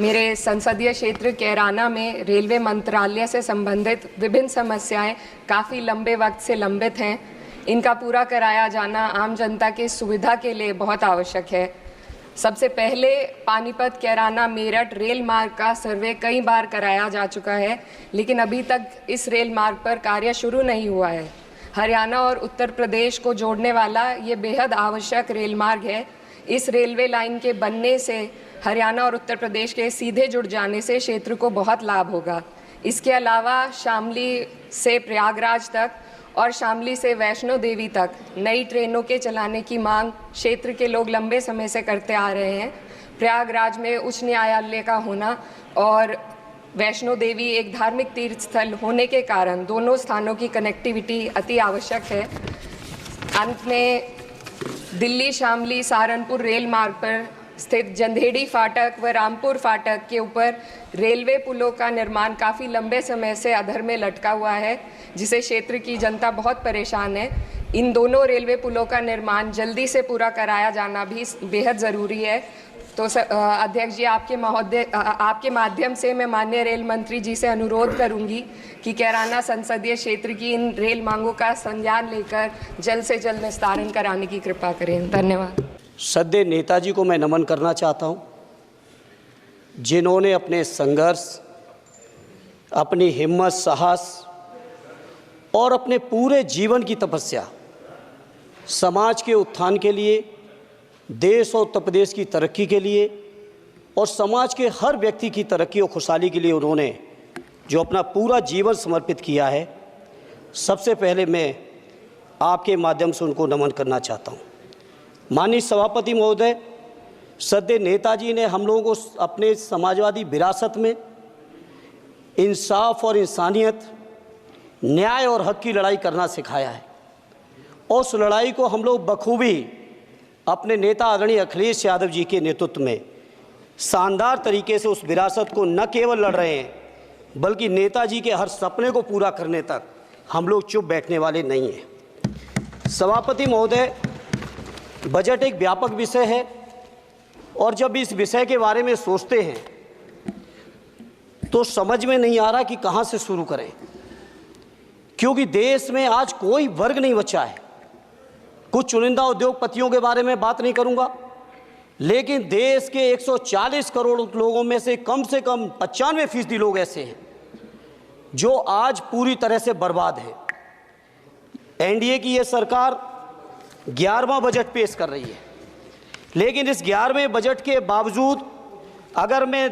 मेरे संसदीय क्षेत्र कैराना में रेलवे मंत्रालय से संबंधित विभिन्न समस्याएं काफ़ी लंबे वक्त से लंबित हैं। इनका पूरा कराया जाना आम जनता की सुविधा के लिए बहुत आवश्यक है। सबसे पहले पानीपत कैराना मेरठ रेल मार्ग का सर्वे कई बार कराया जा चुका है, लेकिन अभी तक इस रेल मार्ग पर कार्य शुरू नहीं हुआ है। हरियाणा और उत्तर प्रदेश को जोड़ने वाला ये बेहद आवश्यक रेल मार्ग है। इस रेलवे लाइन के बनने से हरियाणा और उत्तर प्रदेश के सीधे जुड़ जाने से क्षेत्र को बहुत लाभ होगा। इसके अलावा शामली से प्रयागराज तक और शामली से वैष्णो देवी तक नई ट्रेनों के चलाने की मांग क्षेत्र के लोग लंबे समय से करते आ रहे हैं। प्रयागराज में उच्च न्यायालय का होना और वैष्णो देवी एक धार्मिक तीर्थ स्थल होने के कारण दोनों स्थानों की कनेक्टिविटी अति आवश्यक है। अंत में दिल्ली शामली सहारनपुर रेल मार्ग पर स्थित जंधेड़ी फाटक व रामपुर फाटक के ऊपर रेलवे पुलों का निर्माण काफ़ी लंबे समय से अधर में लटका हुआ है, जिसे क्षेत्र की जनता बहुत परेशान है। इन दोनों रेलवे पुलों का निर्माण जल्दी से पूरा कराया जाना भी बेहद ज़रूरी है। तो अध्यक्ष जी, आपके माध्यम से मैं माननीय रेल मंत्री जी से अनुरोध करूंगी कि कैराना संसदीय क्षेत्र की इन रेल मांगों का संज्ञान लेकर जल्द से जल्द निस्तारण कराने की कृपा करें। धन्यवाद। श्रद्धेय नेताजी को मैं नमन करना चाहता हूं, जिन्होंने अपने संघर्ष, अपनी हिम्मत, साहस और अपने पूरे जीवन की तपस्या समाज के उत्थान के लिए, देश और उत्तर प्रदेश की तरक्की के लिए और समाज के हर व्यक्ति की तरक्की और खुशहाली के लिए उन्होंने जो अपना पूरा जीवन समर्पित किया है, सबसे पहले मैं आपके माध्यम से उनको नमन करना चाहता हूँ। माननीय सभापति महोदय, श्रद्धेय नेताजी ने हम लोगों को अपने समाजवादी विरासत में इंसाफ और इंसानियत, न्याय और हक की लड़ाई करना सिखाया है और उस लड़ाई को हम लोग बखूबी अपने नेता आदरणीय अखिलेश यादव जी के नेतृत्व में शानदार तरीके से उस विरासत को न केवल लड़ रहे हैं, बल्कि नेताजी के हर सपने को पूरा करने तक हम लोग चुप बैठने वाले नहीं हैं। सभापति महोदय, बजट एक व्यापक विषय है और जब इस विषय के बारे में सोचते हैं तो समझ में नहीं आ रहा कि कहाँ से शुरू करें, क्योंकि देश में आज कोई वर्ग नहीं बचा है। कुछ चुनिंदा उद्योगपतियों के बारे में बात नहीं करूंगा, लेकिन देश के 140 करोड़ लोगों में से कम 95% लोग ऐसे हैं जो आज पूरी तरह से बर्बाद है। एनडीए की ये सरकार 11वां बजट पेश कर रही है, लेकिन इस 11वें बजट के बावजूद अगर मैं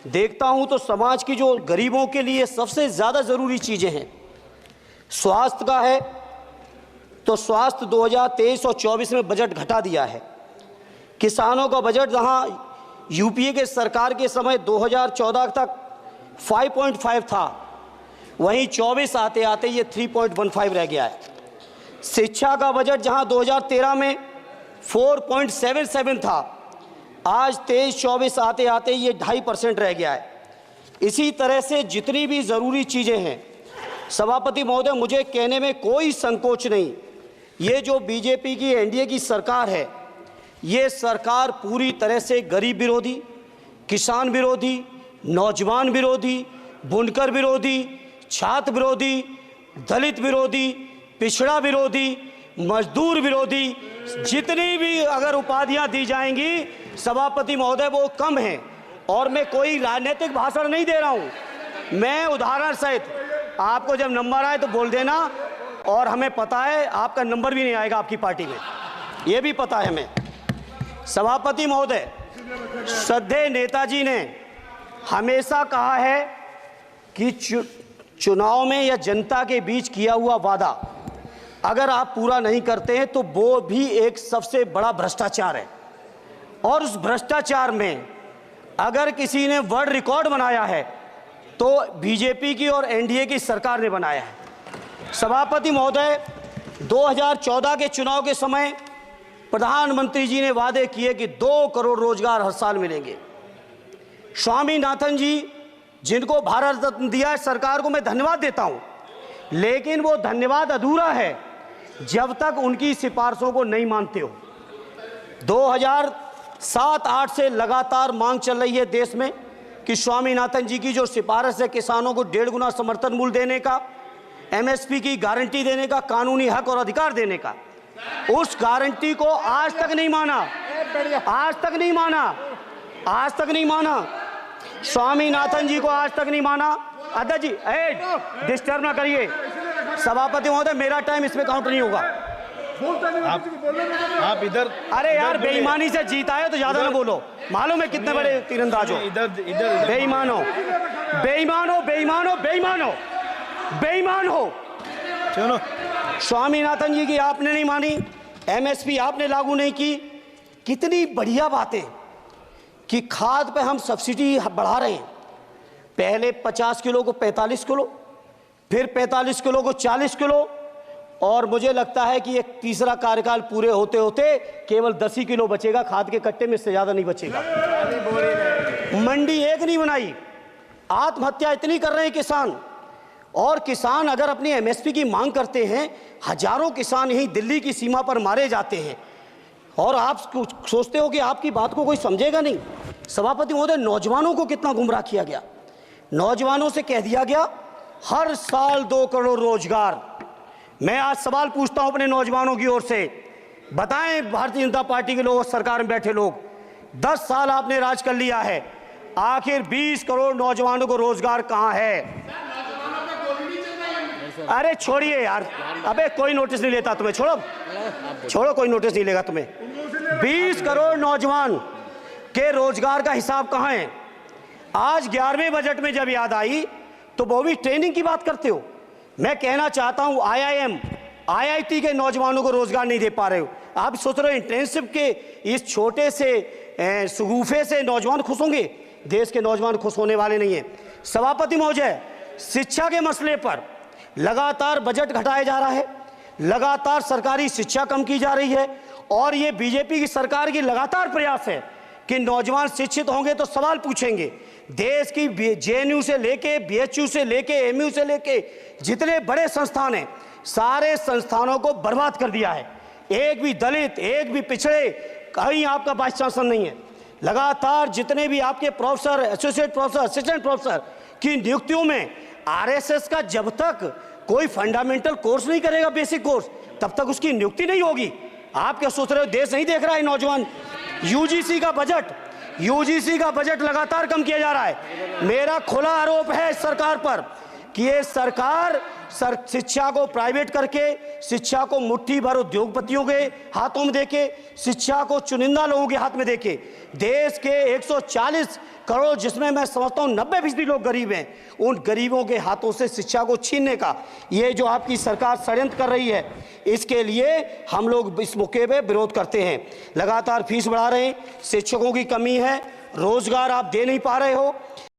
देखता हूं तो समाज की जो गरीबों के लिए सबसे ज़्यादा ज़रूरी चीज़ें हैं, स्वास्थ्य का है तो स्वास्थ्य 2023 और 24 में बजट घटा दिया है। किसानों का बजट जहां यूपीए के सरकार के समय 2014 तक 5.5 था, वहीं 24 आते आते ये 3.15 रह गया है। शिक्षा का बजट जहां 2013 में 4.77 था, आज 23-24 आते आते ये 2.5% रह गया है। इसी तरह से जितनी भी ज़रूरी चीज़ें हैं, सभापति महोदय, मुझे कहने में कोई संकोच नहीं, ये जो बीजेपी की एनडीए की सरकार है, ये सरकार पूरी तरह से गरीब विरोधी, किसान विरोधी, नौजवान विरोधी, बुनकर विरोधी, छात्र विरोधी, दलित विरोधी, पिछड़ा विरोधी, मजदूर विरोधी, जितनी भी अगर उपाधियां दी जाएंगी सभापति महोदय वो कम हैं। और मैं कोई राजनीतिक भाषण नहीं दे रहा हूं, मैं उदाहरण सहित आपको जब नंबर आए तो बोल देना, और हमें पता है आपका नंबर भी नहीं आएगा आपकी पार्टी में, ये भी पता है हमें। सभापति महोदय, श्रद्धेय नेताजी ने हमेशा कहा है कि चुनाव में या जनता के बीच किया हुआ वादा अगर आप पूरा नहीं करते हैं तो वो भी एक सबसे बड़ा भ्रष्टाचार है, और उस भ्रष्टाचार में अगर किसी ने वर्ल्ड रिकॉर्ड बनाया है तो बीजेपी की और एनडीए की सरकार ने बनाया है। सभापति महोदय, 2014 के चुनाव के समय प्रधानमंत्री जी ने वादे किए कि 2 करोड़ रोजगार हर साल मिलेंगे। स्वामीनाथन जी, जिनको भारत रत्न दिया है, सरकार को मैं धन्यवाद देता हूं, लेकिन वो धन्यवाद अधूरा है जब तक उनकी सिफारिशों को नहीं मानते हो। 2007-8 से लगातार मांग चल रही है देश में कि स्वामीनाथन जी की जो सिफारिश है किसानों को 1.5 गुना समर्थन मूल्य देने का, एमएसपी की गारंटी देने का, कानूनी हक और अधिकार देने का, उस गारंटी को आज तक नहीं माना, आज तक नहीं माना, आज तक नहीं माना। स्वामीनाथन जी को आज तक नहीं माना। अध्यक्ष जी डिस्टर्ब ना करिए। सभापति महोदय, मेरा टाइम इसमें काउंट नहीं होगा। आप इधर, अरे यार, बेईमानी से जीता है तो ज्यादा ना बोलो। मालूम है कितने बड़े तीरंदाज हो। इधर बेईमान हो, बेईमान हो, बेईमान हो, बेईमान हो, बेईमान हो। चलो, स्वामीनाथन जी की आपने नहीं मानी, एमएसपी आपने लागू नहीं की। कितनी बढ़िया बातें कि खाद पे हम सब्सिडी बढ़ा रहे हैं। पहले 50 किलो को 45 किलो, फिर 45 किलो को 40 किलो, और मुझे लगता है कि एक तीसरा कार्यकाल पूरे होते होते केवल 10 ही किलो बचेगा खाद के कट्टे में, इससे ज़्यादा नहीं बचेगा। मंडी एक नहीं बनाई। आत्महत्या इतनी कर रहे हैं किसान, और किसान अगर अपनी एमएसपी की मांग करते हैं, हजारों किसान यहीं दिल्ली की सीमा पर मारे जाते हैं, और आप सोचते हो कि आपकी बात को कोई समझेगा नहीं। सभापति महोदय, नौजवानों को कितना गुमराह किया गया। नौजवानों से कह दिया गया हर साल 2 करोड़ रोजगार। मैं आज सवाल पूछता हूं अपने नौजवानों की ओर से, बताएं भारतीय जनता पार्टी के लोग, सरकार में बैठे लोग, 10 साल आपने राज कर लिया है, आखिर 20 करोड़ नौजवानों को रोजगार कहां है? अरे छोड़िए यार, अबे कोई नोटिस नहीं लेता तुम्हें, छोड़ो छोड़ो, कोई नोटिस नहीं लेगा तुम्हें। 20 करोड़ नौजवान के रोजगार का हिसाब कहां है? आज 11वें बजट में जब याद आई तो वो भी ट्रेनिंग की बात करते हो। मैं कहना चाहता हूं आईआईएम, आईआईटी के नौजवानों को रोजगार नहीं दे पा रहे हो। आप सोच रहे हो इंटर्नशिप के इस छोटे से शगुफे से नौजवान खुश होंगे? देश के नौजवान खुश होने वाले नहीं है। सभापति महोदय, शिक्षा के मसले पर लगातार बजट घटाया जा रहा है, लगातार सरकारी शिक्षा कम की जा रही है, और ये बीजेपी की सरकार की लगातार प्रयास है कि नौजवान शिक्षित होंगे तो सवाल पूछेंगे। देश की जेएनयू से लेके, बीएचयू से लेके, एमयू से लेके जितने बड़े संस्थान हैं, सारे संस्थानों को बर्बाद कर दिया है। एक भी दलित, एक भी पिछड़े, कहीं आपका वाइस चांसलर नहीं है। लगातार जितने भी आपके professor, associate professor, assistant professor की नियुक्तियों में आरएसएस का जब तक कोई फंडामेंटल कोर्स नहीं करेगा, बेसिक कोर्स, तब तक उसकी नियुक्ति नहीं होगी। आप क्या सोच रहे हो देश नहीं देख रहा है नौजवान? यूजीसी का बजट लगातार कम किया जा रहा है। मेरा खुला आरोप है इस सरकार पर कि ये सरकार शिक्षा को प्राइवेट करके, शिक्षा को मुट्ठी भर उद्योगपतियों के हाथों में देके, शिक्षा को चुनिंदा लोगों के हाथ में देके, देश के 140 करोड़, जिसमें मैं समझता हूँ 90% लोग गरीब हैं, उन गरीबों के हाथों से शिक्षा को छीनने का ये जो आपकी सरकार षड्यंत्र कर रही है, इसके लिए हम लोग इस मौके पे विरोध करते हैं। लगातार फीस बढ़ा रहे हैं, शिक्षकों की कमी है, रोजगार आप दे नहीं पा रहे हो।